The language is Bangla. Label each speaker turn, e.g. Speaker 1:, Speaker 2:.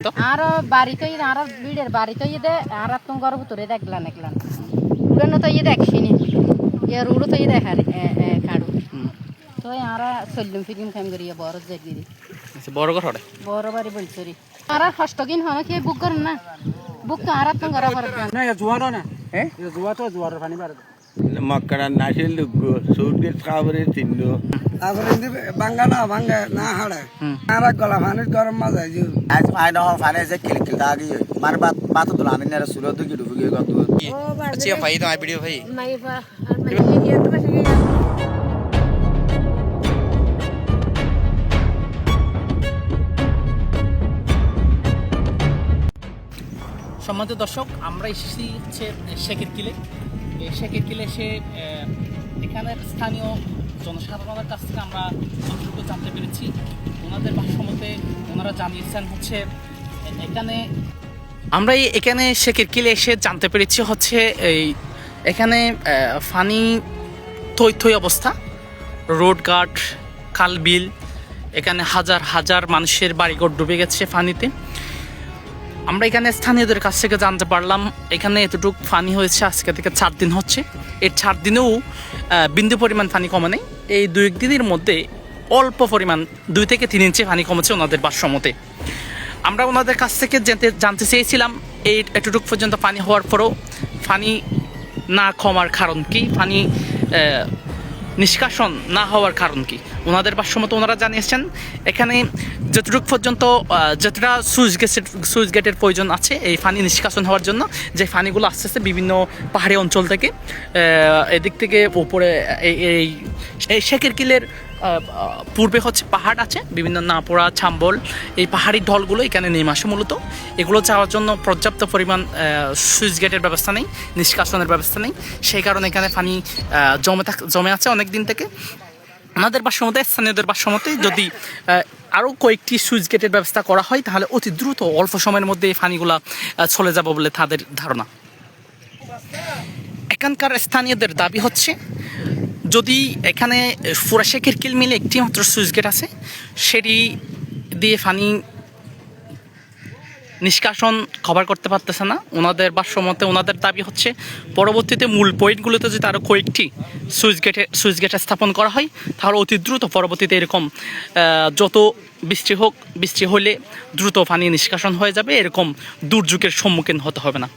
Speaker 1: আর বাড়িতে আর বিড়ের বাড়িতে দে আর তুমি ঘর ভিতরে দেখলাম একলাম উড়ানো তো দেখছিনি ইয়ার উড়ো তো দেখার খাড়ু তো আর চললাম ফিল্ম খাম করি বড় জাগিরি
Speaker 2: বড় ঘর হরে
Speaker 1: বড় বাড়ি বলছরি আর হস্তকিন হন কি বুক করুন না বুক আর তুমি ঘর ঘর
Speaker 3: না জুয়ারো না জুয়া তো জুয়ার পানি বাড়ে
Speaker 4: মক্কার নাসিল লুগো সুটকেস খাবারের চিহ্ন
Speaker 5: তারপরে বাঙ্গা না হাড়ে আর গলা পানির গরম মাঝে
Speaker 6: আজ আই নহ ফানে যে কিল দাগি মার বাত তো লানি না সুলো তো কি ডুবে গেল তো
Speaker 2: আচ্ছা ভাই তো ভিডিও ভাই
Speaker 1: মাই বা আর মাই ইয়ে তো বেশি
Speaker 2: সম্মানিত দর্শক, আমরা এসেছি হচ্ছে শেখের কিলে। শেখের কিলে এসে এখানের স্থানীয় জনসাধারণের কাছ থেকে আমরা যতটুকু জানতে পেরেছি, ওনাদের ভাষ্যমতে ওনারা জানিয়েছেন হচ্ছে এখানে শেখের কিলে এসে জানতে পেরেছি হচ্ছে এখানে ফানি থই অবস্থা, রোডঘাট, খাল বিল, এখানে হাজার হাজার মানুষের বাড়িঘর ডুবে গেছে ফানিতে। আমরা এখানে স্থানীয়দের কাছ থেকে জানতে পারলাম এখানে এতটুকু পানি হয়েছে আজকে থেকে 4 দিন হচ্ছে। এর 4 দিনেও বিন্দু পরিমাণ পানি কমে নেই। এই 2-1 দিনের মধ্যে অল্প পরিমাণ 2 থেকে 3 ইঞ্চি পানি কমেছে ওনাদের ভাষ্যমতে। আমরা ওনাদের কাছ থেকে জানতে চেয়েছিলাম এই এতটুকু পর্যন্ত পানি হওয়ার পরেও পানি না কমার কারণ কি, পানি নিষ্কাশন না হওয়ার কারণ কি। ওনাদের ভাষ্যমতো ওনারা জানিয়েছেন এখানে যতটুকু পর্যন্ত যতটা সুইচ গেটের প্রয়োজন আছে এই পানি নিষ্কাশন হওয়ার জন্য, যে পানিগুলো আসতেছে বিভিন্ন পাহাড়ি অঞ্চল থেকে, এদিক থেকে উপরে এই শেখের কিলের পূর্বে হচ্ছে পাহাড় আছে, বিভিন্ন নাপোড়া, ছাম্বল, এই পাহাড়ি ঢলগুলো এখানে নেমে আসে মূলত। এগুলো যাওয়ার জন্য পর্যাপ্ত পরিমাণ সুইচ গেটের ব্যবস্থা নেই, নিষ্কাশনের ব্যবস্থা নেই। সেই কারণে এখানে পানি জমে আছে অনেক দিন থেকে। আমাদের ভাষ্যমতে, স্থানীয়দের ভাষ্যমতে, যদি আরও কয়েকটি সুইচ গেটের ব্যবস্থা করা হয় তাহলে অতি দ্রুত অল্প সময়ের মধ্যে এই পানিগুলা চলে যাবে বলে তাদের ধারণা। এখানকার স্থানীয়দের দাবি হচ্ছে যদি এখানে পুরা শেখের কিল মিলে একটি মাত্র সুইচ গেট আছে, সেটি দিয়ে পানি নিষ্কাশন কভার করতে পারতেছে না। ওনাদের ভাষ্যমতে ওনাদের দাবি হচ্ছে পরবর্তীতে মূল পয়েন্টগুলোতে যদি আরও কয়েকটি সুইচ গেট স্থাপন করা হয় তাহলে অতি দ্রুত পরবর্তীতে এরকম যত বৃষ্টি হলে দ্রুত পানি নিষ্কাশন হয়ে যাবে, এরকম দুর্যোগের সম্মুখীন হতে হবে না।